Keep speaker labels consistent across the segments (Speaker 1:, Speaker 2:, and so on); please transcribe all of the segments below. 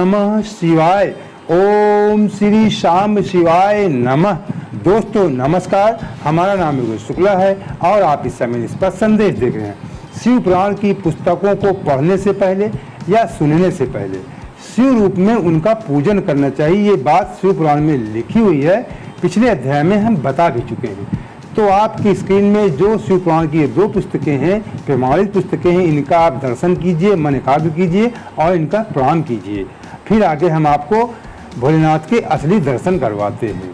Speaker 1: नमः शिवाय। ओम श्री शाम शिवाय नमः। दोस्तों नमस्कार, हमारा नाम योगेश शुक्ला है और आप इस समय इस पर संदेश देख रहे हैं। शिव पुराण की पुस्तकों को पढ़ने से पहले या सुनने से पहले शिव रूप में उनका पूजन करना चाहिए। ये बात शिव पुराण में लिखी हुई है, पिछले अध्याय में हम बता भी चुके हैं। तो आपकी स्क्रीन में जो शिव पुराण की 2 पुस्तकें हैं, प्रमाणित पुस्तकें हैं, इनका आप दर्शन कीजिए, मन एकाग्र कीजिए और इनका प्रणाम कीजिए। फिर आगे हम आपको भोलेनाथ के असली दर्शन करवाते हैं।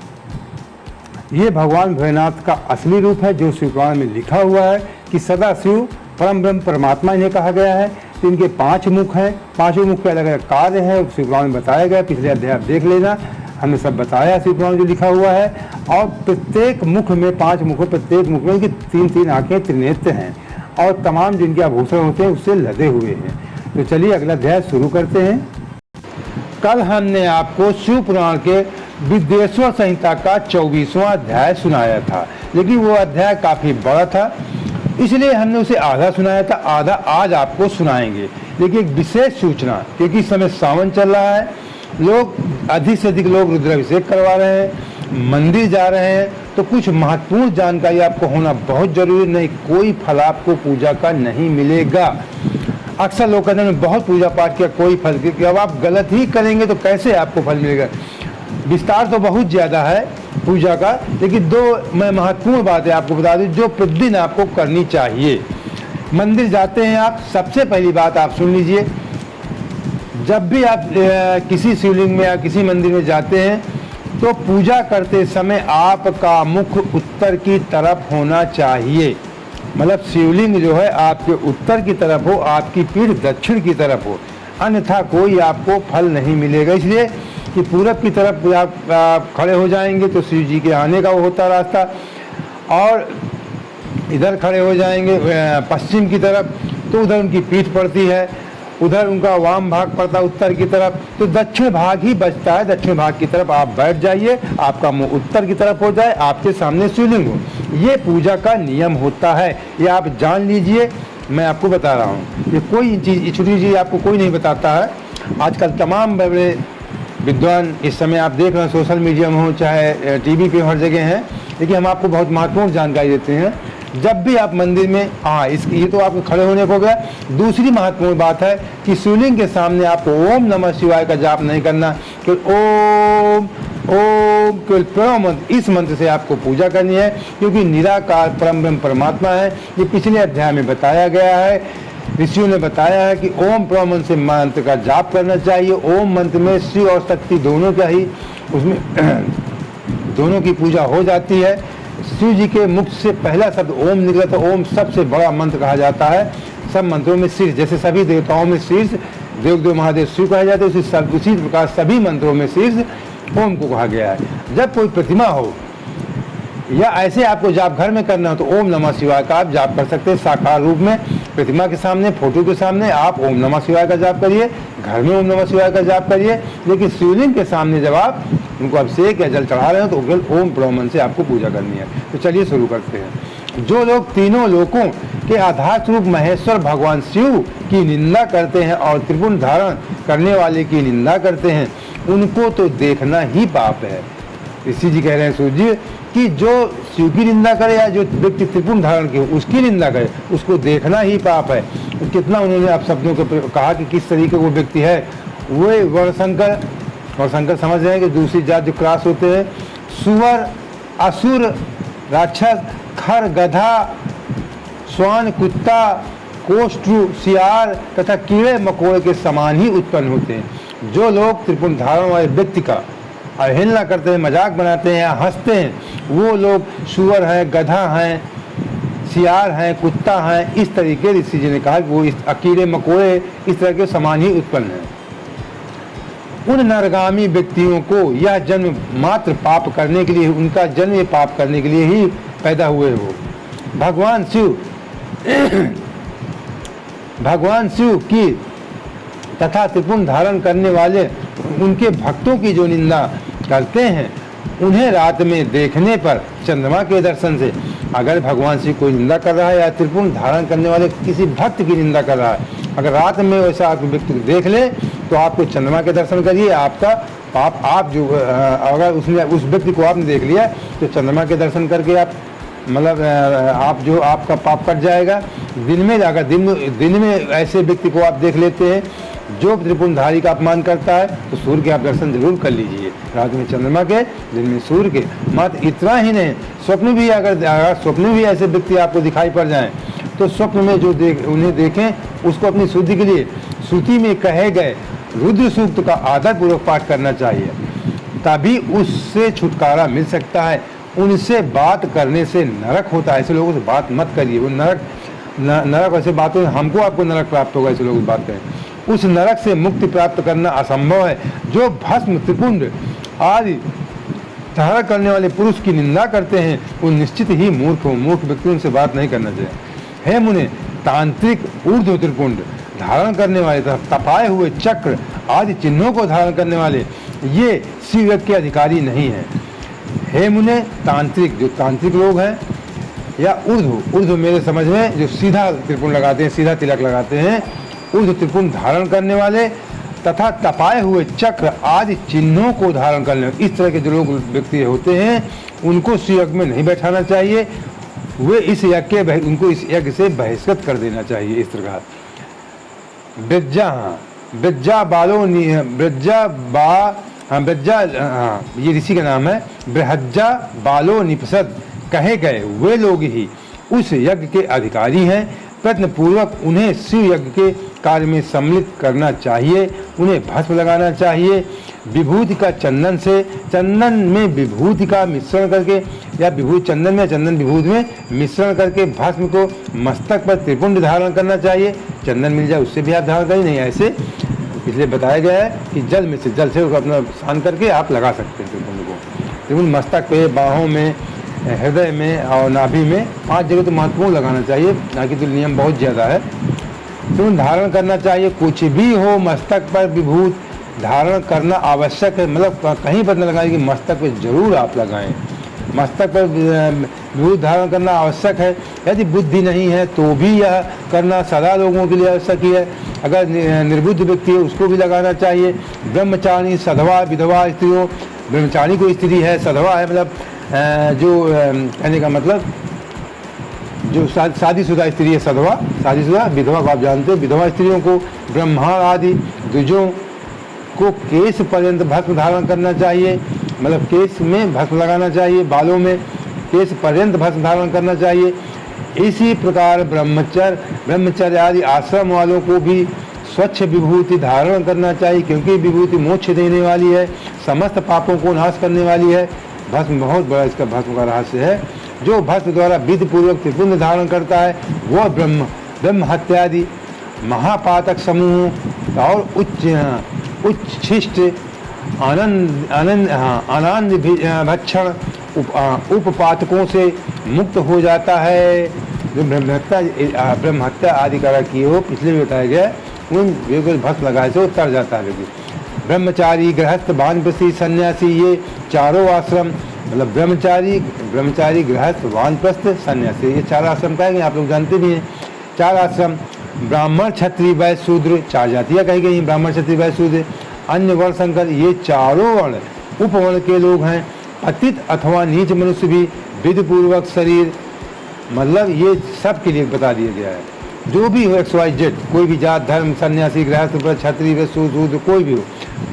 Speaker 1: ये भगवान भोलेनाथ का असली रूप है जो शिव पुराण में लिखा हुआ है कि सदा शिव परम ब्रह्म परमात्मा इन्हें कहा गया है। तो इनके 5 मुख हैं, 5 मुख के अलग अलग कार्य हैं, शिव पुराण में बताया गया। पिछले अध्याय आप देख लेना, हमने सब बताया शिव पुराण जो लिखा हुआ है। और प्रत्येक मुख में 5 मुख, प्रत्येक मुख में इनकी 3-3 आंखें, त्रिनेत्र हैं और तमाम जिनके आभूषण होते हैं उससे लदे हुए हैं। तो चलिए अगला अध्याय शुरू करते हैं। कल हमने आपको शिव पुराण के विद्येश्वर संहिता का 24वां अध्याय सुनाया था, लेकिन वो अध्याय काफ़ी बड़ा था, इसलिए हमने उसे आधा सुनाया था, आधा आज आपको सुनाएंगे। लेकिन एक विशेष सूचना, क्योंकि इस समय सावन चल रहा है, लोग अधिक से अधिक लोग रुद्राभिषेक करवा रहे हैं, मंदिर जा रहे हैं, तो कुछ महत्वपूर्ण जानकारी आपको होना बहुत जरूरी। नहीं, कोई फल आपको पूजा का नहीं मिलेगा। अक्सर लोग कहते हैं बहुत पूजा पाठ किया, कोई फल की, अब आप गलत ही करेंगे तो कैसे आपको फल मिलेगा। विस्तार तो बहुत ज़्यादा है पूजा का, लेकिन 2 मैं महत्वपूर्ण बातें आपको बता दूं जो प्रतिदिन आपको करनी चाहिए। मंदिर जाते हैं आप, सबसे पहली बात आप सुन लीजिए, जब भी आप किसी शिवलिंग में या किसी मंदिर में जाते हैं तो पूजा करते समय आपका मुख उत्तर की तरफ होना चाहिए। मतलब शिवलिंग जो है आपके उत्तर की तरफ हो, आपकी पीठ दक्षिण की तरफ हो, अन्यथा कोई आपको फल नहीं मिलेगा। इसलिए कि पूरब की तरफ आप खड़े हो जाएंगे तो शिव जी के आने का वो होता रास्ता, और इधर खड़े हो जाएंगे पश्चिम की तरफ तो उधर उनकी पीठ पड़ती है, उधर उनका वाम भाग पड़ता है उत्तर की तरफ, तो दक्षिण भाग ही बचता है। दक्षिण भाग की तरफ आप बैठ जाइए, आपका मुंह उत्तर की तरफ हो जाए, आपके सामने शिवलिंग हो। ये पूजा का नियम होता है, ये आप जान लीजिए, मैं आपको बता रहा हूँ। ये कोई चीज़, छोटी चीज़ आपको कोई नहीं बताता है। आजकल तमाम बड़े विद्वान इस समय आप देख रहे हैं, सोशल मीडिया में हो चाहे टीवी पे, हर जगह हैं, लेकिन हम आपको बहुत महत्वपूर्ण जानकारी देते हैं। जब भी आप मंदिर में ये तो आपको खड़े होने को हो गया। दूसरी महत्वपूर्ण बात है कि शिवलिंग के सामने आपको ओम नमः शिवाय का जाप नहीं करना, केवल ओम ओम, केवल प्रणव मंत्र, इस मंत्र से आपको पूजा करनी है, क्योंकि निराकार परम ब्रह्म परमात्मा है। ये पिछले अध्याय में बताया गया है, ऋषियों ने बताया है कि ओम प्रणव मंत्र से मंत्र का जाप करना चाहिए। ओम मंत्र में शिव और शक्ति दोनों का ही, उसमें दोनों की पूजा हो जाती है। शिव जी के मुख से पहला शब्द ओम निकला, तो ओम सबसे बड़ा मंत्र कहा जाता है। सब मंत्रों में शीर्ष, जैसे सभी देवताओं में शीर्ष देव महादेव शिव कहा जाता है, उसी प्रकार सभी मंत्रों में शीर्ष ओम को कहा गया है। जब कोई प्रतिमा हो या ऐसे आपको जाप घर में करना हो तो ओम नमः शिवाय का आप जाप कर सकते हैं। साकार रूप में प्रतिमा के सामने, फोटो के सामने आप ओम नमः शिवाय का जाप करिए, घर में ओम नमः शिवाय का जाप करिए। लेकिन शिवलिंग के सामने जब आप उनको अभिषेक या जल चढ़ा रहे हो तो केवल ओम प्रणव मंत्र से आपको पूजा करनी है। तो चलिए शुरू करते हैं। जो लोग तीनों लोकों के आधार स्वरूप महेश्वर भगवान शिव की निंदा करते हैं और त्रिपुर धारण करने वाले की निंदा करते हैं, उनको तो देखना ही पाप है। ऋषि जी कह रहे हैं सूर्य जी कि जो शिव की निंदा करे या जो व्यक्ति त्रिपुर धारण की उसकी निंदा करे, उसको देखना ही पाप है। तो कितना उन्होंने आप शब्दों को कहा कि किस तरीके वो व्यक्ति है। वो वर्णशंकर, और शंकर समझ रहे हैं कि दूसरी जात जो क्रॉस होते हैं, सुअर, असुर, राक्षस, खर, गधा, श्वान, कुत्ता, कोष्ठु, सियार तथा कीड़े मकोड़े के समान ही उत्पन्न होते हैं। जो लोग त्रिपुर धारण वाले व्यक्ति का अवहेलना करते हैं, मजाक बनाते हैं या हंसते हैं, वो लोग सुअर हैं, गधा हैं, सियार हैं, कुत्ता हैं। इस तरीके ऋषि जी ने कहा कि वो इस कीड़े मकोड़े इस तरह के समान ही उत्पन्न हैं। उन नरगामी व्यक्तियों को यह जन्म मात्र पाप करने के लिए, उनका जन्म ये पाप करने के लिए ही पैदा हुए हो। भगवान शिव की तथा त्रिपुर धारण करने वाले उनके भक्तों की जो निंदा करते हैं, उन्हें रात में देखने पर चंद्रमा के दर्शन से, अगर भगवान शिव कोई निंदा कर रहा है या त्रिपुर धारण करने वाले किसी भक्त की निंदा कर रहा है, अगर रात में वैसा व्यक्ति देख ले तो आपको चंद्रमा के दर्शन करिए, आपका पाप आप जो अगर उसने उस व्यक्ति को आपने देख लिया तो चंद्रमा के दर्शन करके आप मतलब आप जो आपका पाप कट जाएगा। दिन में अगर दिन में ऐसे व्यक्ति को आप देख लेते हैं जो त्रिपुंडधारी का अपमान करता है तो सूर्य के आप दर्शन जरूर कर लीजिए, रात में चंद्रमा के, दिन में सूर्य के। मात्र इतना ही नहीं, स्वप्न भी अगर स्वप्न भी ऐसे व्यक्ति आपको दिखाई पड़ जाएं तो स्वप्न में जो उन्हें देखें उसको अपनी शुद्धि के लिए श्रुति में कहे गए रुद्र सूक्त का आदर पूर्वक पाठ करना चाहिए, तभी उससे छुटकारा मिल सकता है। उनसे बात करने से नरक होता है, ऐसे लोगों से बात मत करिए, वो नरक ऐसे बातों हमको आपको नरक प्राप्त होगा, ऐसे लोगों से बात करें। उस नरक से मुक्ति प्राप्त करना असंभव है। जो भस्म त्रिपुंड आदि धारण करने वाले पुरुष की निंदा करते हैं वो निश्चित ही मूर्ख हो। मूर्ख व्यक्ति उनसे बात नहीं करना चाहिए। हे मुने, तांत्रिक ऊर्ध्व त्रिपुंड धारण करने वाले तथा तपाए हुए चक्र आदि चिन्हों को धारण करने वाले ये शिव यज्ञ के अधिकारी नहीं है। हे मुने, तांत्रिक जो तांत्रिक लोग हैं या ऊर्ध्व मेरे समझ में जो सीधा त्रिपुंड लगाते हैं, सीधा तिलक लगाते हैं, ऊर्ध्व त्रिपुंड धारण करने वाले तथा तपाए हुए चक्र आदि चिन्हों को धारण करने, इस तरह के जो लोग व्यक्ति होते हैं उनको शिव यज्ञ में नहीं बैठाना चाहिए। वे इस यज्ञ के उनको इस यज्ञ से बहिष्कृत कर देना चाहिए। इस प्रकार ये ऋषि का नाम है। बृहज्जा बालो निपसद कहे गए वे लोग ही उस यज्ञ के अधिकारी हैं। प्रयत्न पूर्वक उन्हें शिव यज्ञ के कार्य में सम्मिलित करना चाहिए। उन्हें भस्म लगाना चाहिए। विभूति का चंदन में विभूति का मिश्रण करके या चंदन विभूति में मिश्रण करके भस्म को मस्तक पर त्रिपुंड धारण करना चाहिए। चंदन मिल जाए उससे भी आप धारण करें, नहीं ऐसे इसलिए बताया गया है कि जल से उसको अपना स्नान करके आप लगा सकते हैं त्रिपुंड को। त्रिपुंड मस्तक पे, बाहों में, हृदय में और नाभि में 5 जगह तो महत्वपूर्ण लगाना चाहिए, बाकी तो नियम बहुत ज़्यादा है। त्रिपुंड धारण करना चाहिए। कुछ भी हो मस्तक पर विभूत धारण करना आवश्यक है, मतलब कहीं पर न लगाएं कि मस्तक पर जरूर आप लगाएं। मस्तक पर विभूत धारण करना आवश्यक है। यदि बुद्धि नहीं है तो भी यह करना सदा लोगों के लिए आवश्यक ही है। अगर निर्बुद्ध व्यक्ति है उसको भी लगाना चाहिए। ब्रह्मचारी, सधवा, विधवा स्त्रियों, ब्रह्मचारी को स्त्री है, सधवा है मतलब जो कहने का मतलब जो शादीशुदा स्त्री है सधवा, शादीशुदा। विधवा को आप जानते हैं, विधवा स्त्रियों को, ब्रह्माण आदि द्विजों को केश पर्यंत भस्म धारण करना चाहिए, मतलब केश में भस्म लगाना चाहिए, बालों में केश पर्यंत भस्म धारण करना चाहिए। इसी प्रकार ब्रह्मचर्य आदि आश्रम वालों को भी स्वच्छ विभूति धारण करना चाहिए, क्योंकि विभूति मोक्ष देने वाली है, समस्त पापों को नाश करने वाली है। भस्म बहुत बड़ा इसका भस्म का रहस्य है। जो भस्म द्वारा विधि पूर्वक त्रिपुंड धारण करता है वह ब्रह्म हत्यादि महापातक समूह और उच्छिष्ट आनंद भक्षण उपपातकों से मुक्त हो जाता है। जो ब्रह्म हत्या आदि करा किए हो, पिछले भी बताया गया, उन भस्म लगाए से वो तर जाता है। ब्रह्मचारी, गृहस्थ, वानप्रस्थी, सन्यासी, ये चारों आश्रम मतलब ब्रह्मचारी, गृहस्थ, वानप्रस्थ, सन्यासी, ये 4 आश्रम का है, आप लोग जानते भी हैं। 4 आश्रम ब्राह्मण, क्षत्रिय, वैश्य, शूद्र, 4 जातियाँ कही गई हैं, ब्राह्मण, क्षत्रिय, वैश्य, शूद्र। अन्य वर्ण संकर, ये चारों वर्ण उपवर्ण के लोग हैं। पतित अथवा नीच मनुष्य भी विधिपूर्वक शरीर, मतलब ये सब के लिए बता दिया गया है। जो भी हो XYZ, कोई भी जात, धर्म, सन्यासी, गृहस्थ, क्षत्रिय, वैश्य, शूद्र, कोई भी हो,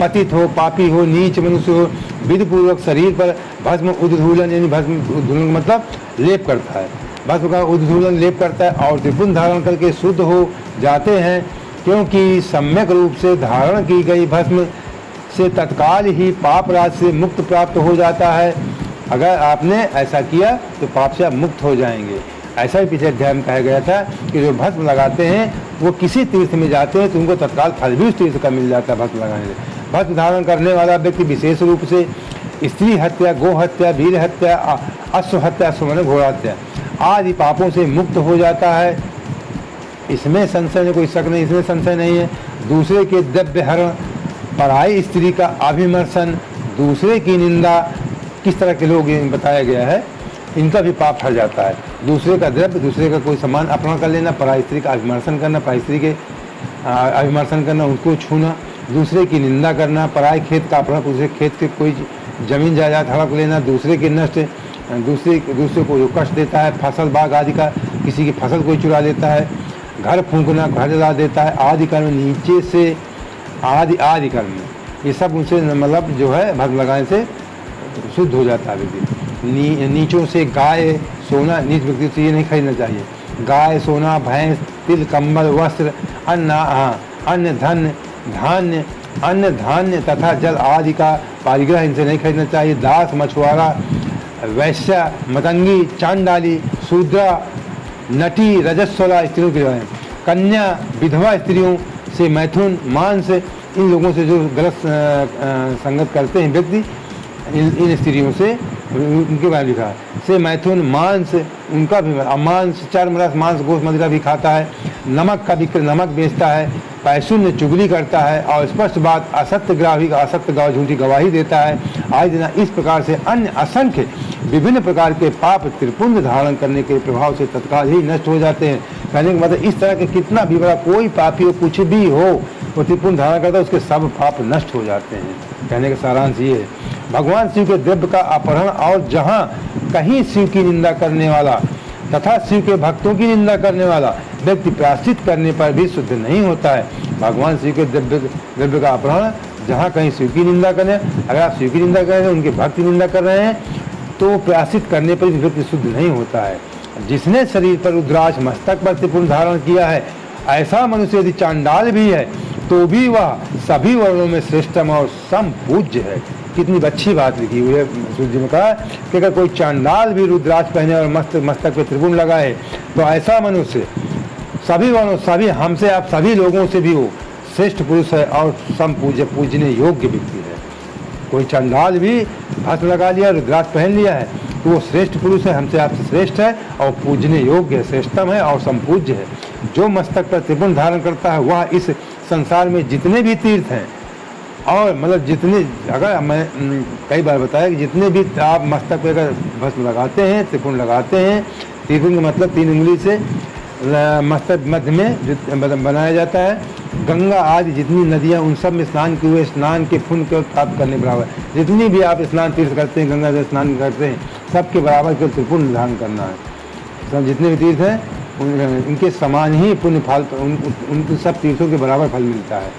Speaker 1: पतित हो, पापी हो, नीच मनुष्य हो, विधिपूर्वक शरीर पर भस्म उद्धूलन, यानी भस्म उद्धूलन मतलब लेप करता है, भस्म का उद्धूलन लेप करता है और त्रिपुंड धारण करके शुद्ध हो जाते हैं, क्योंकि सम्यक रूप से धारण की गई भस्म से तत्काल ही पाप राज से मुक्त प्राप्त हो जाता है। अगर आपने ऐसा किया तो पाप से आप मुक्त हो जाएंगे। ऐसा ही पिछले अध्याय में कहा गया था कि जो भस्म लगाते हैं वो किसी तीर्थ में जाते हैं तो उनको तत्काल फल भी उस तीर्थ का मिल जाता है भस्म लगाने से। भस्म धारण करने वाला व्यक्ति विशेष रूप से स्त्री हत्या, गो हत्या, भील हत्या, अश्व हत्या, घोड़ा हत्या आदि पापों से मुक्त हो जाता है। इसमें संशय कोई शक नहीं, इसमें संशय नहीं है। दूसरे के द्रव्य हरण, पराई स्त्री का अभिमर्शन, दूसरे की निंदा, किस तरह के लोग बताया गया है, इनका भी पाप हट जाता है। दूसरे का द्रव्य, दूसरे का कोई सामान अपना कर लेना, पराई स्त्री का अभिमर्शन करना, पराई स्त्री के अभिमर्शन करना, उनको छूना, दूसरे की निंदा करना, पराए खेत का अपहरण, दूसरे खेत के कोई जमीन जायदाद हड़प लेना, दूसरे के नष्ट, दूसरे को जो कष्ट देता है, फसल बाग आदि का, किसी की फसल कोई चुरा लेता है, घर फूंकना, घर जला देता है, आदि कर्म नीचे से आदि कर्म, ये सब उनसे मतलब जो है भग लगाने से शुद्ध हो जाता है व्यक्ति। नीचों से गाय सोना, नीच व्यक्ति से ये नहीं खरीदना चाहिए। गाय सोना, भैंस, तिल, कंबल, वस्त्र, अन्न धान्य तथा जल आदि का परिग्रह इनसे नहीं खरीदना चाहिए। दास, मछुआरा, वैश्य, मतंगी, चांडाली, शूद्रा, नटी, रजस्वला स्त्रियों के बारे में, कन्या, विधवा स्त्रियों से मैथुन, मांस, इन लोगों से जो गलत संगत करते हैं व्यक्ति, इन स्त्रियों से उनके बारे में लिखा है, से मैथुन, मांस, उनका भी मांस, चर्म रस, मांस, गोश्त, मदिरा भी खाता है, नमक का विक्रय, नमक बेचता है, पैशून्य चुगली करता है और स्पष्ट बात असत्य ग्राही का असत्य गवाह झूठी गवाही देता है आदि देना। इस प्रकार से अन्य असंख्य विभिन्न प्रकार के पाप त्रिपुंड धारण करने के प्रभाव से तत्काल ही नष्ट हो जाते हैं। कहने का मतलब इस तरह के कितना भी बड़ा कोई पापी हो, कुछ भी हो, वो त्रिपुंड धारण करता है, उसके सब पाप नष्ट हो जाते हैं। कहने का सारांश ये है, भगवान शिव के द्रव्य का अपहरण और जहाँ कहीं शिव की निंदा करने वाला तथा शिव के भक्तों की निंदा करने वाला व्यक्ति प्रायश्चित करने पर भी शुद्ध नहीं होता है। भगवान शिव के द्रव्य का अपहरण, जहाँ कहीं शिव की निंदा करें, अगर आप शिव की निंदा कर रहे हैं, उनके भक्त की निंदा कर रहे हैं, तो प्रायश्चित करने पर भी व्यक्ति शुद्ध नहीं होता है। जिसने शरीर पर रुद्राक्ष, मस्तक पर त्रिपुंड धारण किया है, ऐसा मनुष्य यदि चांडाल भी है तो भी वह सभी वर्णों में श्रेष्ठतम और समपूज्य है। कितनी अच्छी बात लिखी हुई है। सूर्य जी ने कहा कि अगर कोई चांडाल भी रुद्राक्ष पहने और मस्तक पे त्रिपुंड लगाए तो ऐसा मनुष्य सभी वर्णों, सभी हमसे आप सभी लोगों से भी वो श्रेष्ठ पुरुष है और समपूज्य, पूजने योग्य व्यक्ति है। कोई चांडाल भी भस्म लगा लिया, रुद्राक्ष पहन लिया है, तो वो श्रेष्ठ पुरुष है, हमसे आपसे श्रेष्ठ है और पूजने योग्य है, श्रेष्ठतम है और संपूज्य है। जो मस्तक पर त्रिपुंड धारण करता है वह इस संसार में जितने भी तीर्थ हैं, और मतलब जितने, अगर मैं कई बार बताया कि जितने भी आप मस्तक पर अगर भस्म लगाते हैं, त्रिपुंड लगाते हैं, त्रिपुंड मतलब 3 उंगली से मस्तक मध्य में बनाया जाता है, गंगा आदि जितनी नदियाँ, उन सब में स्नान किए हुए स्नान के पुण्य को प्राप्त करने बराबर। जितनी भी आप स्नान तीर्थ करते हैं, गंगा से स्नान करते हैं, सबके बराबर केवल त्रिपुंड धारण करना है। सब जितने भी तीर्थ हैं उनके समान ही पुण्य फल, उनके सब तीर्थों के बराबर फल मिलता है।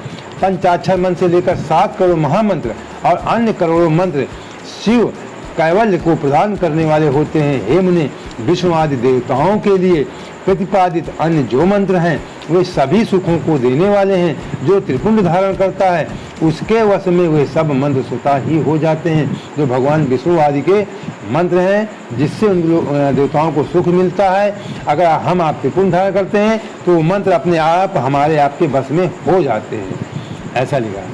Speaker 1: पंचाक्षर मंत्र से लेकर 7 करोड़ महामंत्र और अन्य करोड़ों मंत्र शिव कैवल्य को प्रदान करने वाले होते हैं। हे मुने, विष्णु आदि देवताओं के लिए प्रतिपादित अन्य जो मंत्र हैं वे सभी सुखों को देने वाले हैं। जो त्रिपुंड धारण करता है उसके वश में वे सब मंत्र स्वतः ही हो जाते हैं। जो भगवान विष्णु आदि के मंत्र हैं जिससे उन देवताओं को सुख मिलता है, अगर हम आप त्रिपुंड धारण करते हैं तो वो मंत्र अपने आप हमारे आपके वश में हो जाते हैं। ऐसा लिखा है।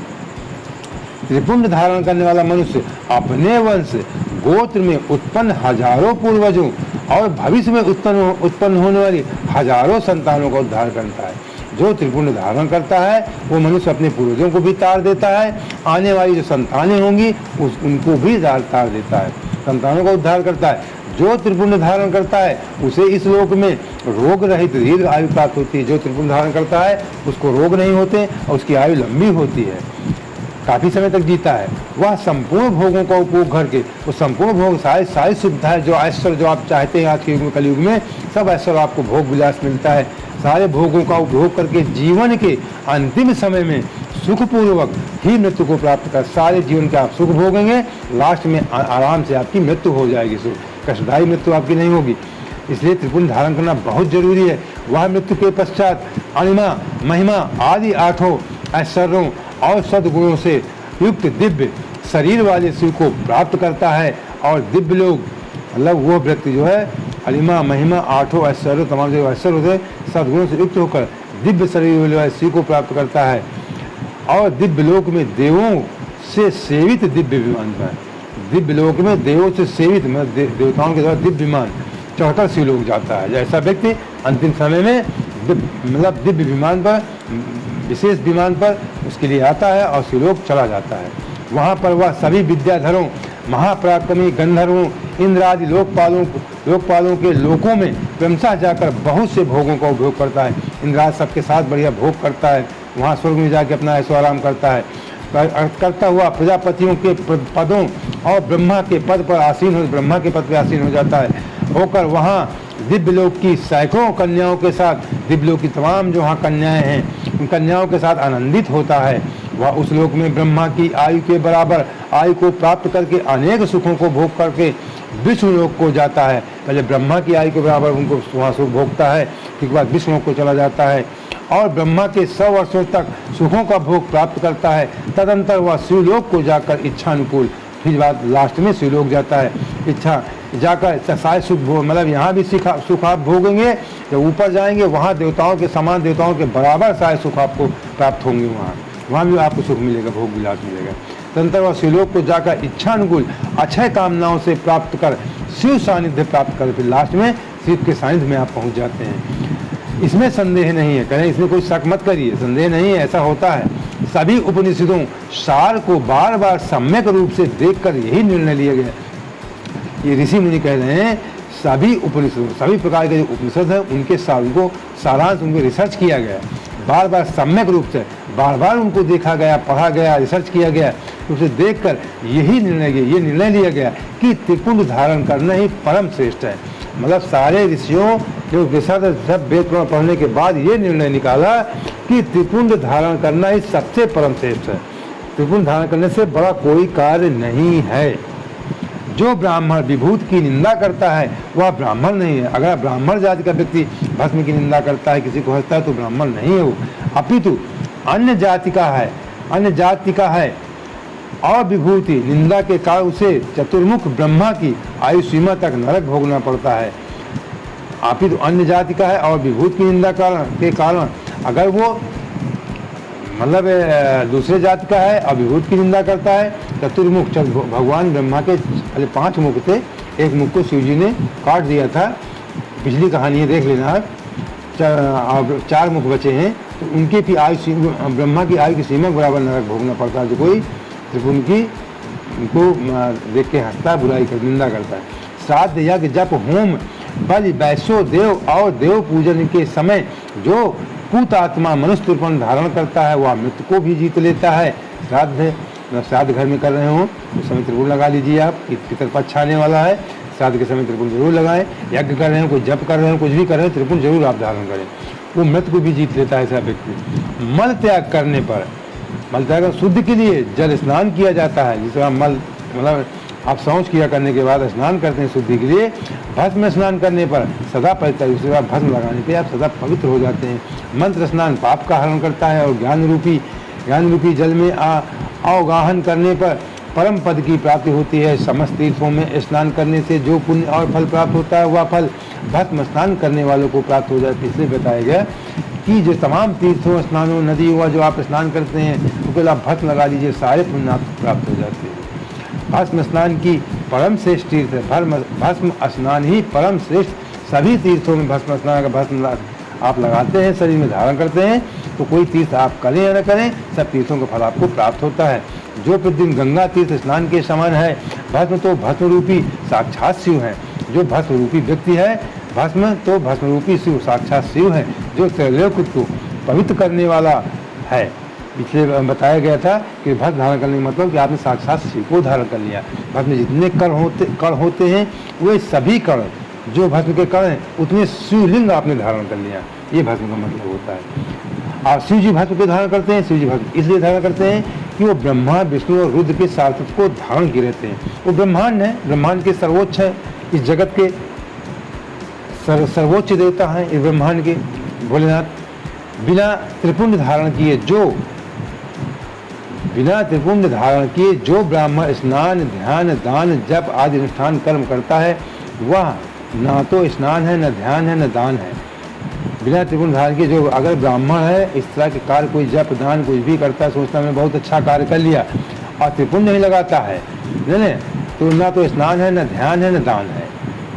Speaker 1: त्रिपुंड धारण करने वाला मनुष्य अपने वंश गोत्र में उत्पन्न हजारों पूर्वजों और भविष्य में उत्पन्न होने वाली हजारों संतानों का उद्धार करता है। जो त्रिपुंड धारण करता है वो मनुष्य अपने पूर्वजों को भी तार देता है, आने वाली जो संतानें होंगी उनको भी तार देता है, संतानों का उद्धार करता है। जो त्रिपुंड धारण करता है उसे इस लोक में रोग रहित दीर्घ आयु प्राप्त होती है। जो त्रिपुंड धारण करता है उसको रोग नहीं होते और उसकी आयु लंबी होती है, काफ़ी समय तक जीता है। वह संपूर्ण भोगों का उपभोग करके, वो संपूर्ण भोग सारी सुविधाएं, जो ऐश्वर्य जो आप चाहते हैं आज के युग में, कलयुग में सब ऐश्वर्य आपको भोग विलास मिलता है। सारे भोगों का उपभोग करके जीवन के अंतिम समय में सुखपूर्वक ही मृत्यु को प्राप्त कर, सारे जीवन के आप सुख भोगेंगे, लास्ट में आराम से आपकी मृत्यु हो जाएगी। कष्टदायी मृत्यु आपकी नहीं होगी। इसलिए त्रिपुंड धारण करना बहुत जरूरी है। वह मृत्यु के पश्चात अणिमा, महिमा आदि 8 ऐश्वर्यों और सद्गुणों से युक्त दिव्य शरीर वाले शिव को प्राप्त करता है। और दिव्य लोग मतलब वो व्यक्ति जो है अलिमा, महिमा, 8 ऐश्वर्य, तमाम जो ऐश्वर्य होते हैं सद्गुणों से युक्त होकर दिव्य शरीर वाले शिव को प्राप्त करता है। और दिव्य लोक में देवों से सेवित दिव्य विमान पर, दिव्य लोक में देवों से सेवित देवताओं के द्वारा दिव्य विमान चढ़कर शिव लोक जाता है। ऐसा व्यक्ति अंतिम समय में मतलब दिव्य विमान पर, विशेष विमान पर उसके लिए आता है और शिवलोक चला जाता है। वहाँ पर वह सभी विद्याधरों, महापराक्रमी गंधर्वों, इंद्र आदि लोकपालों के लोकों में क्रमशः जाकर बहुत से भोगों का उपभोग करता है। इंद्राज सबके साथ बढ़िया भोग करता है वहाँ स्वर्ग में जाके अपना ऐशो आराम करता है, करता हुआ प्रजापतियों के पदों और ब्रह्मा के पद पर आसीन हो, ब्रह्मा के पद पर आसीन हो जाता है, होकर वहाँ दिव्यलोक की सैकड़ों कन्याओं के साथ, दिव्यलोक की तमाम जो वहाँ कन्याएं हैं उन कन्याओं के साथ आनंदित होता है। वह उस लोक में ब्रह्मा की आयु के बराबर आयु को प्राप्त करके अनेक सुखों को भोग करके विष्णु लोक को जाता है। पहले ब्रह्मा की आयु के बराबर उनको वहाँ सुख भोगता है, उसके बाद विष्णु लोक को चला जाता है और ब्रह्मा के 100 वर्षों तक सुखों का भोग प्राप्त करता है। तदंतर वह शिवलोक को जाकर इच्छानुकूल, फिर बाद लास्ट में शिवलोक जाता है, इच्छा जाकर सारे सुख भोग, मतलब यहाँ भी सुख आप भोगेंगे, जब ऊपर जाएंगे वहाँ देवताओं के समान, देवताओं के बराबर सारे सुख आपको प्राप्त होंगे, वहाँ भी आपको सुख मिलेगा, भोग विलास मिलेगा। तदंतर वह शिवलोक को जाकर इच्छानुकूल अक्षय कामनाओं से प्राप्त कर शिव सानिध्य प्राप्त कर, फिर लास्ट में शिव के सानिध्य में आप पहुँच जाते हैं। इसमें संदेह नहीं है, कहें इसमें कोई शक मत करिए, संदेह नहीं है, ऐसा होता है। सभी उपनिषदों सार को बार बार सम्यक रूप से देखकर यही निर्णय लिया गया। ये ऋषि मुनि कह रहे हैं सभी उपनिषदों, सभी प्रकार के जो उपनिषद हैं उनके को सारांश, उनको रिसर्च किया गया, बार बार सम्यक रूप से बार बार उनको देखा गया, पढ़ा गया, रिसर्च किया गया, उसे देखकर यही निर्णय लिया गया कि त्रिपुंड धारण करना ही परम श्रेष्ठ है। मतलब सारे ऋषियों जो रिसर्च सब वेद पुराण पढ़ने के बाद ये निर्णय निकाला कि त्रिपुंड धारण करना ही सबसे परम श्रेष्ठ है। त्रिपुंड धारण करने से बड़ा कोई कार्य नहीं है। जो ब्राह्मण विभूत की निंदा करता है वह ब्राह्मण नहीं है। अगर ब्राह्मण जाति का व्यक्ति भस्म की निंदा करता है, किसी को हंसता है, तो ब्राह्मण नहीं है वो, अपितु अन्य जाति का है और विभूति निंदा के कारण उसे चतुर्मुख ब्रह्मा की आयु सीमा तक नरक भोगना पड़ता है। अपितु अन्य जाति का है और विभूत की निंदा के कारण अगर वो मतलब दूसरे जाति का है और विभूत की निंदा करता है, चतुर्मुख, भगवान ब्रह्मा के पहले 5 मुख थे, एक मुख को शिव जी ने काट दिया था, पिछली कहानी देख लेना आप, 4 मुख बचे हैं, तो उनके भी आयु, ब्रह्मा की आयु की सीमा के बराबर नरक भोगना पड़ता है। जो कोई त्रिपुंड की उनको देख के हंसता, बुराई कर निंदा करता है। श्राद्ध यज्ञ जप होम बलि वैश्यो देव और देव पूजन के समय जो पूत आत्मा मनुष्य त्रिपुंड धारण करता है वह मृत्यु को भी जीत लेता है। श्राद्ध घर में कर रहे हो उस समय त्रिपुंड लगा लीजिए आप, पितरपक्ष आने वाला है, श्राद्ध के समय त्रिपुंड जरूर लगाएं। यज्ञ कर रहे हैं, कोई जप कर रहे हैं, कुछ भी कर रहे हैं, त्रिपुंड जरूर आप धारण करें, वो मृत्यु को भी जीत लेता है ऐसा व्यक्ति। मल त्याग करने पर, मल त्याग शुद्ध के लिए जल स्नान किया जाता है, जिस तरह मल मतलब आप शौच किया करने के बाद स्नान करते हैं शुद्धि के लिए, भस्म स्नान करने पर सदा पवित्र, उसके बाद भस्म लगाने पे आप सदा पवित्र हो जाते हैं। मंत्र स्नान पाप का हरण करता है और ज्ञान रूपी जल में अवगाहन करने पर परम पद की प्राप्ति होती है। समस्त तीर्थों में स्नान करने से जो पुण्य और फल प्राप्त होता है वह फल भस्म स्नान करने वालों को प्राप्त हो जाता है। इसलिए बताया गया कि जो तमाम तीर्थों, स्नानों, नदी हुआ जो आप स्नान करते हैं उसके आप भस्म लगा लीजिए, सारे पुण्य आपको प्राप्त हो जाते हैं। भस्म स्नान की परम श्रेष्ठ तीर्थ है, भस्म स्नान ही परम श्रेष्ठ। सभी तीर्थों में भस्म स्नान का भस्म आप लगाते हैं, शरीर में धारण करते हैं, तो कोई तीर्थ आप करें या न करें, सब तीर्थों का फल आपको प्राप्त होता है। जो प्रतिदिन गंगा तीर्थ स्नान के समान है, भस्म तो भस्म रूपी साक्षात शिव है। जो भस्म रूपी व्यक्ति है, भस्म तो भस्म रूपी शिव साक्षात शिव है, जो त्रैलोक को पवित्र करने वाला है। इसलिए बताया गया था कि भस्म धारण करने का मतलब कि आपने साक्षात शिव को धारण कर लिया। भस्म में जितने कण होते हैं वे सभी कण, जो भस्म के कण हैं उतने शिवलिंग आपने धारण कर लिया, ये भस्म का मतलब होता है। और शिव जी भस्म को धारण करते हैं, शिव जी भस्म इसलिए धारण करते हैं कि वो ब्रह्मा, विष्णु और रुद्र के सार्थक को धारण किए रहते हैं। वो ब्रह्मांड है, ब्रह्मांड के सर्वोच्च है, इस जगत के सर्वोच्च देवता हैं इस ब्रह्मांड के भोलेनाथ। बिना त्रिपुंड धारण किए जो ब्राह्मण स्नान, ध्यान, दान, जप आदि अनुष्ठान कर्म करता है वह ना तो स्नान है, न ध्यान है, न दान है। बिना त्रिपुंड धारण किए जो अगर ब्राह्मण है, इस तरह के कार्य कोई जप दान कुछ भी करता है, सोचता मैं बहुत अच्छा कार्य कर लिया और त्रिपुंड नहीं लगाता है, नहीं, तो ना तो स्नान है, न ध्यान है, न दान है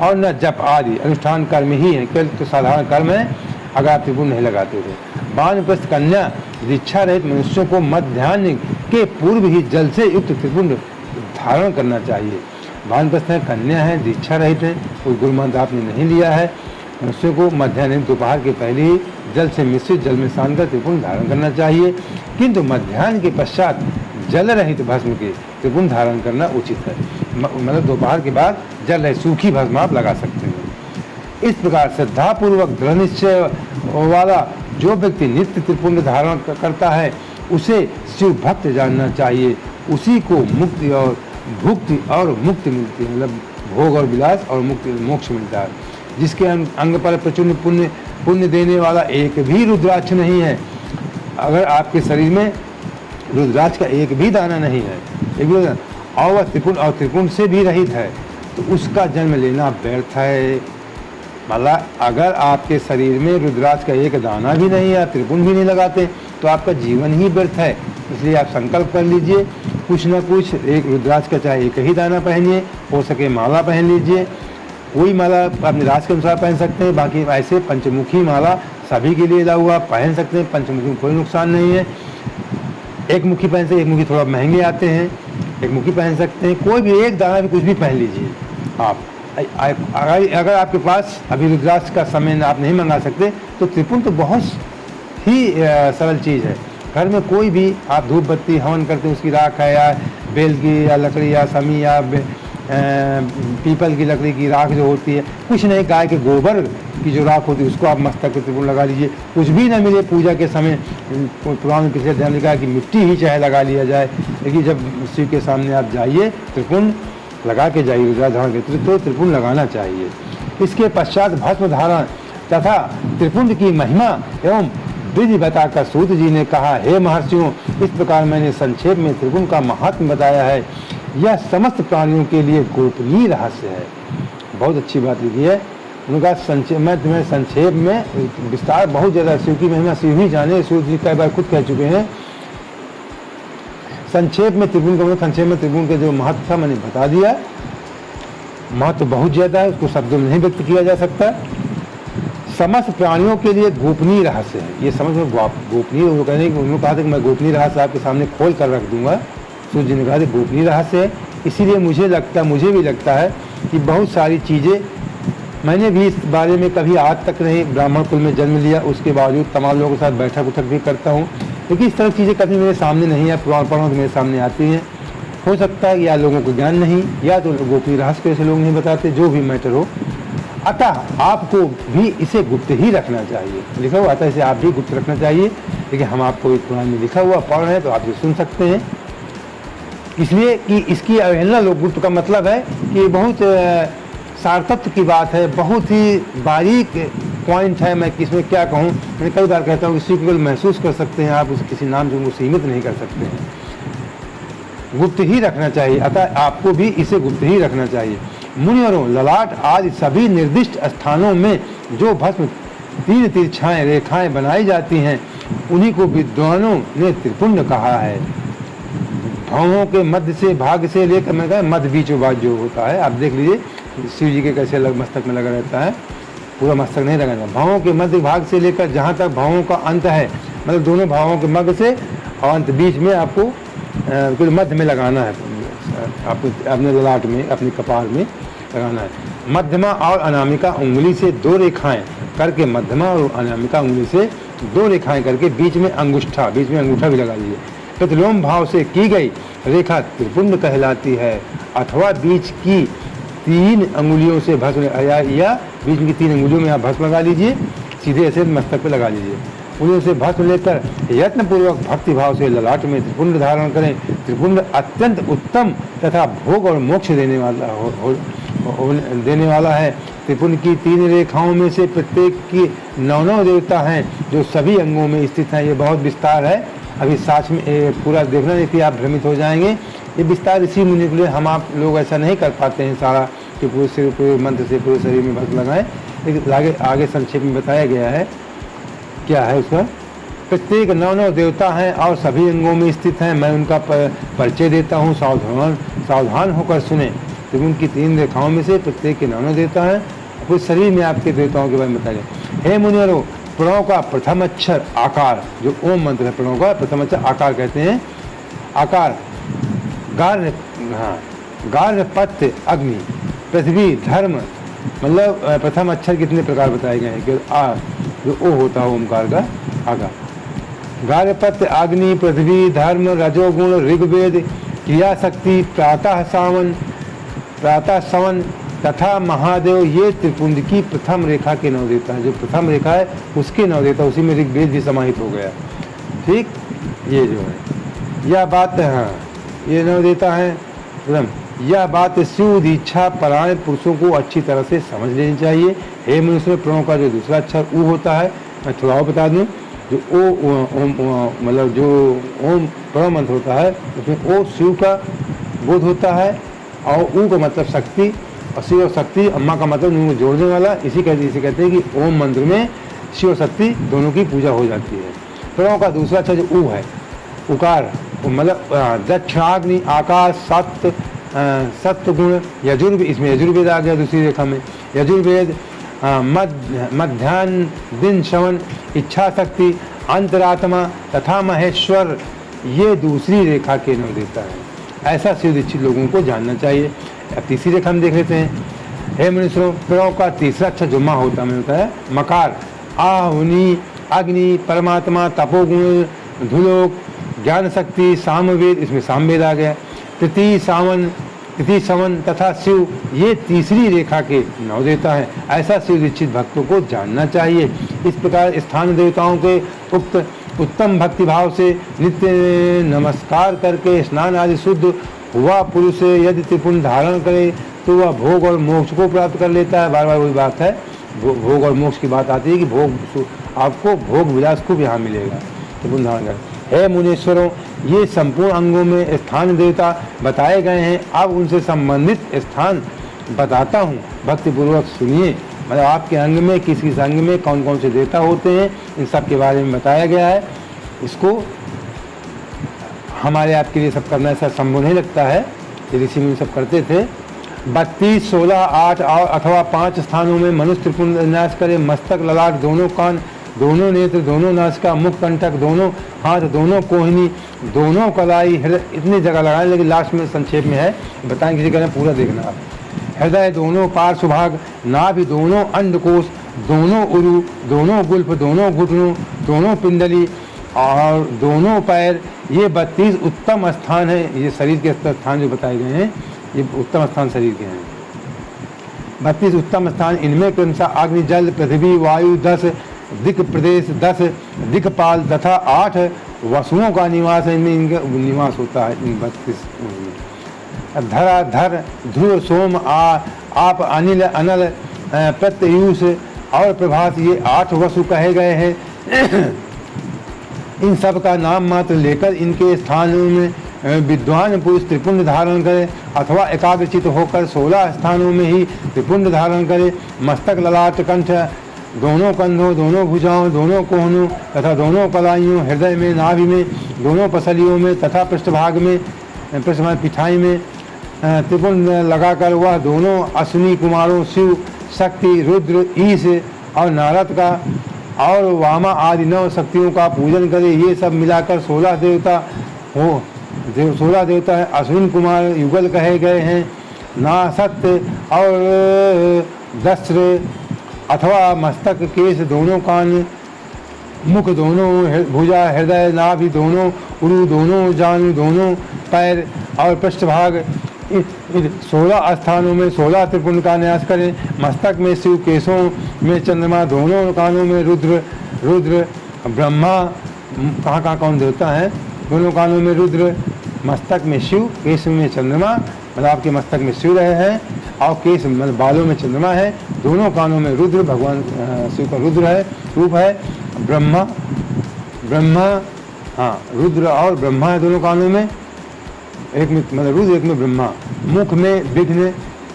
Speaker 1: और न जप आदि अनुष्ठान कर्म ही है, केवल तो साधारण कर्म है अगर आप त्रिपुंड नहीं लगाते थे। वानप्रस्थ कन्या दीक्षा रहित मनुष्यों को मध्याह्न के पूर्व ही जल से युक्त त्रिपुंड धारण करना चाहिए। वानप्रस्थ कन्या है, दीक्षा रहित है, कोई गुरु मंत्र आपने नहीं लिया है, मनुष्य को मध्याह्न दोपहर के पहले ही जल से मिश्रित जल में स्नान कर त्रिपुंड धारण करना चाहिए, किंतु मध्याह्न के पश्चात जल रहित भस्म के त्रिपुंड धारण करना उचित है। मतलब दोपहर के बाद जल रहित सूखी भस्म आप लगा सकते हैं। इस प्रकार श्रद्धापूर्वक दृढ़ निश्चय वाला जो व्यक्ति नित्य त्रिपुंड धारण करता है उसे शिव भक्त जानना चाहिए। उसी को मुक्ति और भुक्ति और मुक्ति मिलती है, मतलब भोग और विलास और मुक्ति मोक्ष मिलता है। जिसके अंग पर प्रचुर पुण्य देने वाला एक भी रुद्राक्ष नहीं है, अगर आपके शरीर में रुद्राक्ष का एक भी दाना नहीं है, एक भी और वह त्रिपुंड से भी रहित है, तो उसका जन्म लेना व्यर्थ है। मतलब अगर आपके शरीर में रुद्राक्ष का एक दाना भी नहीं है, आप त्रिपुंड भी नहीं लगाते, तो आपका जीवन ही व्यर्थ है। इसलिए आप संकल्प कर लीजिए, कुछ ना कुछ एक रुद्राक्ष का चाहे एक ही दाना पहनिए, हो सके माला पहन लीजिए। कोई माला अपने राज के अनुसार पहन सकते हैं, बाकी ऐसे पंचमुखी माला सभी के लिए लागू, आप पहन सकते हैं, पंचमुखी में कोई नुकसान नहीं है। एक मुखी पहन सकते, एक मुखी थोड़ा महंगे आते हैं, एक मुखी पहन सकते हैं, कोई भी एक दाना भी कुछ भी पहन लीजिए आप। अगर आपके पास अभी रुद्राक्ष का समय आप नहीं मंगा सकते तो त्रिपुंड तो बहुत ही सरल चीज़ है। घर में कोई भी आप धूप बत्ती हवन करते हैं, उसकी राख है या बेल की या लकड़ी या समी या पीपल की लकड़ी की राख जो होती है, कुछ नहीं, गाय के गोबर की जो राख होती है उसको आप मस्तक के त्रिपुंड लगा लीजिए। कुछ भी ना मिले पूजा के समय, पुराने किसी ध्यान लिखा है कि मिट्टी ही चाहे लगा लिया जाए, लेकिन जब शिव के सामने आप जाइए त्रिपुंड लगा के जाइए, रुद्राक्ष धारण के तो त्रिपुंड लगाना चाहिए। इसके पश्चात भस्म धारण तथा त्रिपुंड की महिमा एवं विधि बताकर सूत जी ने कहा, हे महर्षियों, इस प्रकार मैंने संक्षेप में त्रिपुंड का महात्म्य बताया है। यह समस्त प्राणियों के लिए गोपनीय रहस्य है। बहुत अच्छी बात लिखी है उनका संक्षेप में, तुम्हें संक्षेप में विस्तार बहुत ज़्यादा, शिव की महिमा शिव ही जाने, सूत जी कई बार खुद कह चुके हैं। संक्षेप में त्रिपुंड का, संक्षेप में त्रिपुंड का जो महत्व था मैंने बता दिया। महत्व बहुत ज़्यादा है, उसको शब्दों में नहीं व्यक्त किया जा सकता। समस्त प्राणियों के लिए गोपनीय रहस्य है, ये समझ में गोपनीय, उन्होंने कहा था कि मैं गोपनीय रहस्य आपके सामने खोल कर रख दूंगा। सूर्य जी ने कहा था गोपनीय रहस्य है, इसीलिए मुझे भी लगता है कि बहुत सारी चीज़ें मैंने भी इस बारे में कभी आज तक नहीं, ब्राह्मण कुल में जन्म लिया, उसके बावजूद तमाम लोगों के साथ बैठक उठक भी करता हूँ, लेकिन इस तरह की चीज़ें कभी मेरे सामने नहीं है, पुराण पढ़ो तो मेरे सामने आती हैं। हो सकता है या लोगों को ज्ञान नहीं, या तो गोपनीय रहस्य ऐसे लोग नहीं बताते, जो भी मैटर हो। अतः आपको भी इसे गुप्त ही रखना चाहिए, लिखा हुआ अतः इसे आप भी गुप्त रखना चाहिए, लेकिन हम आपको पुराण में लिखा हुआ पढ़ रहे हैं तो आप ये सुन सकते हैं। इसलिए कि इसकी अवहेलना लोग, गुप्त का मतलब है कि बहुत सार्थत्व की बात है, बहुत ही बारीक पॉइंट है। मैं किसमें क्या कहूँ, मैं कई बार कहता हूँ किसी को केवल महसूस कर सकते हैं आप, उस किसी नाम से उनको सीमित नहीं कर सकते हैं, गुप्त ही रखना चाहिए। अतः आपको भी इसे गुप्त ही रखना चाहिए। मुनिवरों, ललाट आदि सभी निर्दिष्ट स्थानों में जो भस्म 3 तिरछाएं रेखाएं बनाई जाती हैं, उन्हीं को विद्वानों ने त्रिपुंड कहा है। भावों के मध्य से भाग से लेकर, मैं कहा मध्य बीचों बाज जो होता है, आप देख लीजिए शिव जी के कैसे मस्तक में लगा रहता है, पूरा मस्तक नहीं लगा रहता। भावों के मध्य भाग से लेकर जहाँ तक भावों का अंत है, मतलब दोनों भावों के मध्य से और अंत बीच में आपको कुछ मध्य में लगाना है, आपको अपने ललाट में, अपने कपार में लगाना है। मध्यमा और अनामिका उंगली से 2 रेखाएं करके, मध्यमा और अनामिका उंगली से 2 रेखाएं करके बीच में अंगूठा भी लगा लीजिए। प्रतिलोम भाव से की गई रेखा त्रिपुंड कहलाती है। अथवा बीच की 3 अंगुलियों से भस्म, या बीच की 3 अंगुलियों में आप भस्म लगा लीजिए, सीधे ऐसे मस्तक पे लगा लीजिए। उन्हीं से भस्म लेकर यत्नपूर्वक भक्ति भाव से ललाट में त्रिपुंड धारण करें। त्रिपुंड अत्यंत उत्तम तथा भोग और मोक्ष देने वाला है। त्रिपुंड की 3 रेखाओं में से प्रत्येक की 9 देवता हैं जो सभी अंगों में स्थित हैं। ये बहुत विस्तार है, अभी साथ में पूरा देखना नहीं कि आप भ्रमित हो जाएंगे। ये विस्तार इसी मुनि के लिए, हम आप लोग ऐसा नहीं कर पाते हैं सारा कि पूरे सिर, पूरे मंत्र से पूरे शरीर में भस्म लगाएं, लेकिन आगे संक्षेप में बताया गया है क्या है उसका। प्रत्येक 9 देवता हैं और सभी अंगों में स्थित हैं। मैं उनका परिचय देता हूँ, सावधान होकर सुने। तो उनकी 3 रेखाओं में से प्रत्येक के 9 देवता हैं, पूरे शरीर में आपके देवताओं के बारे में बताया गया। हे मुनिवरों, प्रणव का प्रथम अक्षर आकार, जो ओम मंत्र है, प्रणव का प्रथम अक्षर आकार कहते हैं। आकार गार्ह, पत्य अग्नि, पृथ्वी धर्म, मतलब प्रथम अक्षर कितने प्रकार बताए गए हैं कि आ जो ओ होता है ओमकार का आगा। गार्हपत्य, अग्नि, पृथ्वी, धर्म, रजोगुण, ऋग्वेद, क्रिया शक्ति, प्रातः सवन तथा महादेव, ये त्रिपुंड की प्रथम रेखा के नौ देवता है। जो प्रथम रेखा है उसके नौ देवता, उसी में ऋग्वेद भी समाहित हो गया। ठीक, ये जो है यह बात, हाँ ये नौ देवता है प्रथम। यह बात शिव दीक्षा परायण पुरुषों को अच्छी तरह से समझ लेनी चाहिए। हे मनुष्य, प्रणव का जो दूसरा अक्षर ऊ होता है, मैं थोड़ा और बता दूं, जो ओ मतलब जो ओम प्रणव मंत्र होता है उसमें ओ शिव का बोध होता है और ऊ का मतलब शक्ति, और शिव और शक्ति अम्मा का मतलब उनको जोड़ने वाला। इसे कहते हैं कि ओम मंत्र में शिव और शक्ति दोनों की पूजा हो जाती है। प्रणव का दूसरा अक्षर जो ऊ है, उकार, मतलब दक्षिणाग्नि, आकाश, सत्य गुण, यजुर्वेद, इसमें यजुर्वेद आ गया दूसरी रेखा में। यजुर्वेद, मध्यान्ह, दिन, श्रवण, इच्छा शक्ति, अंतरात्मा तथा महेश्वर, ये दूसरी रेखा के नौ देवता है। ऐसा शिव दीक्षित लोगों को जानना चाहिए। अब तीसरी रेखा हम देख लेते हैं। हे मनुष्यों, प्रणव का तीसरा अक्षर जो माँ होता है मकार, आहुनि, अग्नि, परमात्मा, तपोगुण, धुलोक, ज्ञान शक्ति, सामवेद, इसमें सामवेद आ गया। तिथि सवन तथा शिव, ये तीसरी रेखा के नौ देवता हैं। ऐसा शिव दीक्षित भक्तों को जानना चाहिए। इस प्रकार स्थान देवताओं के उत्तम भक्तिभाव से नित्य नमस्कार करके स्नान आदि शुद्ध हुआ पुरुष यदि त्रिपुंड धारण करे तो वह भोग और मोक्ष को प्राप्त कर लेता है। बार बार वही बात है, भोग और मोक्ष की बात आती है कि भोग, आपको भोग विलास खूब यहाँ मिलेगा त्रिपुंड धारण कर। हे मुनीश्वरों, ये संपूर्ण अंगों में स्थान देवता बताए गए हैं। अब उनसे संबंधित स्थान बताता हूँ, भक्तिपूर्वक सुनिए। मतलब आपके अंग में किस अंग में कौन कौन से देवता होते हैं, इन सब के बारे में बताया गया है। इसको हमारे आपके लिए सब करना ऐसा संभव नहीं लगता है, ऋषि मुनि सब करते थे। 32, 16, 8 और अथवा 5 स्थानों में मनुष्य त्रिपुंड न्यास करे। मस्तक, ललाट, दोनों कान, दोनों नेत्र, दोनों नासिका, मुख, कंटक, दोनों हाथ, दोनों कोहनी, दोनों कलाई, हृदय, इतनी जगह लगाएं, लेकिन लास्ट में संक्षेप में है, बताएं किसी का पूरा देखना आप। हृदय, दोनों पार्श्व भाग, नाभि, दोनों अंडकोश, दोनों उरु, दोनों गुल्फ, दोनों घुटनों, दोनों पिंडली और दोनों पैर, ये 32 उत्तम स्थान है। ये शरीर के स्थान जो बताए गए हैं, ये उत्तम स्थान शरीर के हैं। 32 उत्तम स्थान, इनमें क्रमशः अग्नि, जल, पृथ्वी, वायु 10, दिक् प्रदेश 10, दिक्पाल तथा 8 वसुओं का निवास है। इनमें इनका निवास होता है इन 32 में। धराधर, ध्रुव, सोम, आप, अनिल, अनल, प्रत्युष और प्रभास, ये 8 वसु कहे गए हैं। इन सब का नाम मात्र लेकर इनके स्थानों में विद्वान पुरुष त्रिपुंड धारण करे अथवा एकाग्रचित होकर 16 स्थानों में ही त्रिपुंड धारण करे। मस्तक, ललाट, कंठ, दोनों कंधों, दोनों भुजाओं, दोनों कोहनों तथा दोनों कलाइयों, हृदय में, नाभि में, दोनों पसलियों में तथा पृष्ठभाग में, पिठाई में त्रिपुंड लगाकर वह दोनों अश्विनी कुमारों शिव, शक्ति, रुद्र, ईश और नारद का और वामा आदि 9 शक्तियों का पूजन करे। ये सब मिलाकर 16 देवता हो। 16 देवता है। अश्विन कुमार युगल कहे गए हैं। नासत्य और दस्र अथवा मस्तक, केश, दोनों कान, मुख, दोनों भुजा, हृदय, नाभि, दोनों उरु, दोनों जानु, दोनों पैर और पृष्ठभाग, 16 स्थानों में 16 त्रिपुंड का न्यास करें। मस्तक में शिव, केशों में चंद्रमा, दोनों कानों में रुद्र, ब्रह्मा, कहाँ कौन देवता है, दोनों कानों में रुद्र, मस्तक में शिव, केश में चंद्रमा, मतलब आपके मस्तक में शिव रहे हैं और केश मतलब बालों में चंद्रमा है, दोनों कानों में रुद्र, भगवान शिव का रुद्र है, रूप है। ब्रह्मा, हाँ रुद्र और ब्रह्मा है दोनों कानों में, एक में मतलब रुद्र, एक में ब्रह्मा। मुख में विघ्न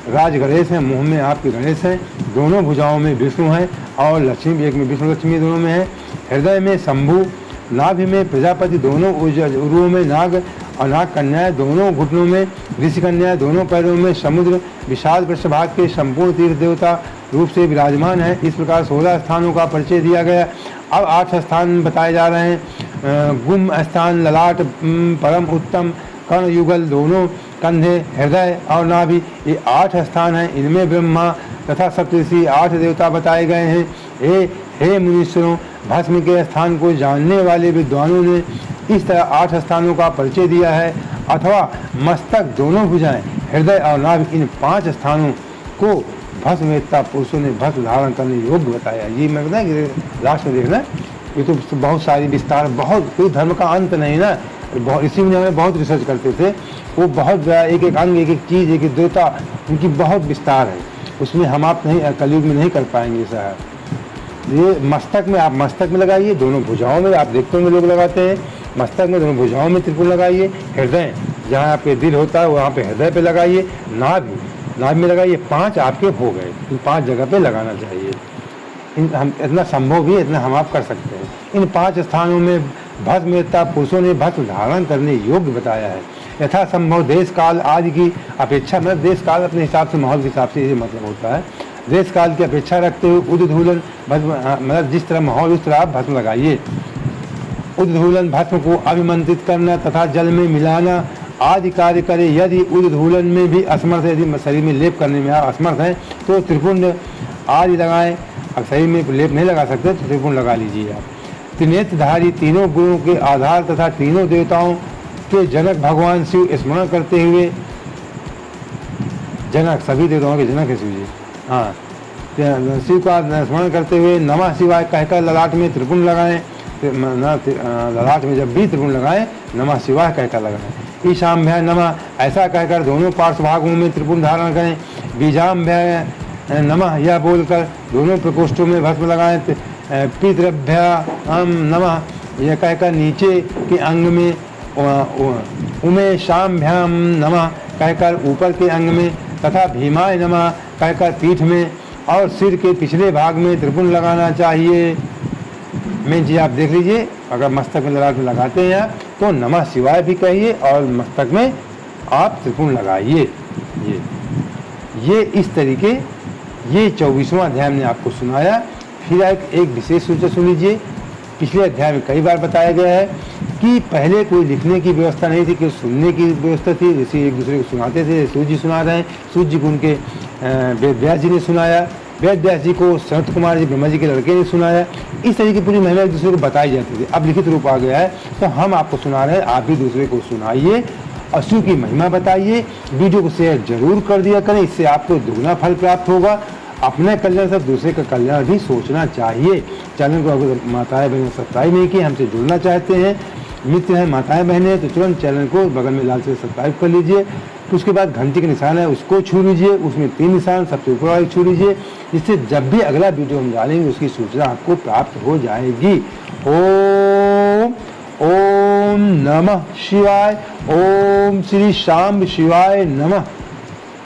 Speaker 1: राज गणेश हैं, मुंह में आपके गणेश हैं, दोनों भुजाओं में विष्णु हैं और लक्ष्मी, एक में विष्णु लक्ष्मी दोनों में है। हृदय में शंभु, नाभि में प्रजापति, दोनों उरुओं में नाग और नाग कन्याएं, दोनों घुटनों में ऋषि कन्याएं, दोनों पैरों में समुद्र, विशाल पृष्ठभाग के संपूर्ण तीर्थ देवता रूप से विराजमान है। इस प्रकार 16 स्थानों का परिचय दिया गया। अब 8 स्थान बताए जा रहे हैं। गुम स्थान, ललाट, परम उत्तम, कर्ण युगल, दोनों कंधे, हृदय और नाभि, ये 8 स्थान हैं। इनमें ब्रह्मा तथा सप्तऋषि 8 देवता बताए गए हैं। हे मुनीश्वरों, भस्म के स्थान को जानने वाले विद्वानों ने इस तरह 8 स्थानों का परिचय दिया है, अथवा मस्तक, दोनों भुजाएं, हृदय और नाभि, इन 5 स्थानों को भस्मवेत्ता पुरुषों ने भस्म धारण करने योग्य बताया। ये मैं बताया कि लास्ट में देखना, ये तो बहुत सारी विस्तार, बहुत कोई धर्म का अंत नहीं ना। बहुत इसी में हमें बहुत रिसर्च करते थे, वो बहुत एक एक अंग, एक एक चीज़, एक एक देवता, उनकी बहुत विस्तार है, उसमें हम आप नहीं, कलयुग में नहीं कर पाएंगे साहब। ये मस्तक में, आप मस्तक में लगाइए, दोनों भुजाओं में, आप देखते होंगे लोग लगाते हैं मस्तक में, दोनों भुजाओं में त्रिपुर लगाइए। हृदय, जहाँ आपके दिल होता है वहाँ पे हृदय पे लगाइए। नाभि में लगाइए। 5 आपके हो गए, इन 5 जगह पे लगाना चाहिए। हम इतना संभव भी है, इतना हम आप कर सकते हैं। इन 5 स्थानों में भस्मवेत्ता पुरुषों ने भस्म धारण करने योग्य बताया है। यथा संभव देश काल आदि की अपेक्षा, मतलब देश काल अपने हिसाब से, माहौल के हिसाब से ये मतलब होता है। देश काल की अपेक्षा रखते हुए उद्धूलन भस्म, मतलब जिस तरह माहौल उस तरह आप भस्म लगाइए। उद्धूलन भस्म को अभिमंत्रित करना तथा जल में मिलाना आदि कार्य करे। यदि उद्धूलन में भी असमर्थ, यदि शरीर में लेप करने में असमर्थ है तो त्रिपुंड आदि लगाएं। अब शरीर में लेप नहीं लगा सकते तो त्रिपुंड लगा लीजिए आप। त्रिनेत्रधारी, तीनों गुणों के आधार तथा तीनों देवताओं के जनक भगवान शिव स्मरण करते हुए, जनक, सभी देवताओं के जनक है शिव जी, हाँ, शिव का स्मरण करते हुए नमः शिवाय कहकर ललाट में त्रिपुंड लगाएं। ललाट में जब भी त्रिपुंड लगाएं, नमः शिवाय कहकर लगाएं। ईशाम्भ्य नमः ऐसा कहकर दोनों पार्श्वभागों में त्रिपुंड धारण करें। बीजाम्भ्य नमः यह बोलकर दोनों प्रकोष्ठों में भस्म लगाएं। पितृभ्याम नमः यह कहकर नीचे के अंग में, उमेशाम्भ्याम नमः कहकर ऊपर के अंग में, तथा भीमाय नमः कहकर पीठ में और सिर के पिछले भाग में त्रिपुंड लगाना चाहिए। मैं जी आप देख लीजिए, अगर मस्तक में लगाते हैं तो नमः शिवाय भी कहिए और मस्तक में आप त्रिपुंड लगाइए। ये इस तरीके, ये 24वां अध्याय ने आपको सुनाया। फिर एक विशेष सूचना सुन लीजिए। पिछले अध्याय में कई बार बताया गया है कि पहले कोई लिखने की व्यवस्था नहीं थी, कि सुनने की व्यवस्था थी। जैसे एक दूसरे को सुनाते थे, सूर्य जी सुना रहे हैं, सूर्य जी को उनके वेद व्यास जी ने सुनाया, वेद व्यास जी को सनत कुमार जी ब्रह्मा जी के लड़के ने सुनाया। इस तरह की पूरी महिमा एक दूसरे को बताई जाती थी। अब लिखित रूप आ गया है तो हम आपको सुना रहे हैं, आप भी दूसरे को सुनाइए, शिव की महिमा बताइए। वीडियो को शेयर जरूर कर दिया करें, इससे आपको दुगना फल प्राप्त होगा। अपने कल्याण से दूसरे का कल्याण भी सोचना चाहिए। चैनल को अगर माताएं बहनें सब्सक्राइब नहीं की, हमसे जुड़ना चाहते हैं, मित्र हैं माताएं बहनें, तो तुरंत चैनल को बगल में लाल से सब्सक्राइब कर लीजिए। तो उसके बाद घंटी का निशान है उसको छू लीजिए, उसमें 3 निशान सबसे ऊपर वाले छू लीजिए, जिससे जब भी अगला वीडियो हम डालेंगे उसकी सूचना आपको प्राप्त हो जाएगी। ओम नमः शिवाय। ओम श्री शाम शिवाय नमः।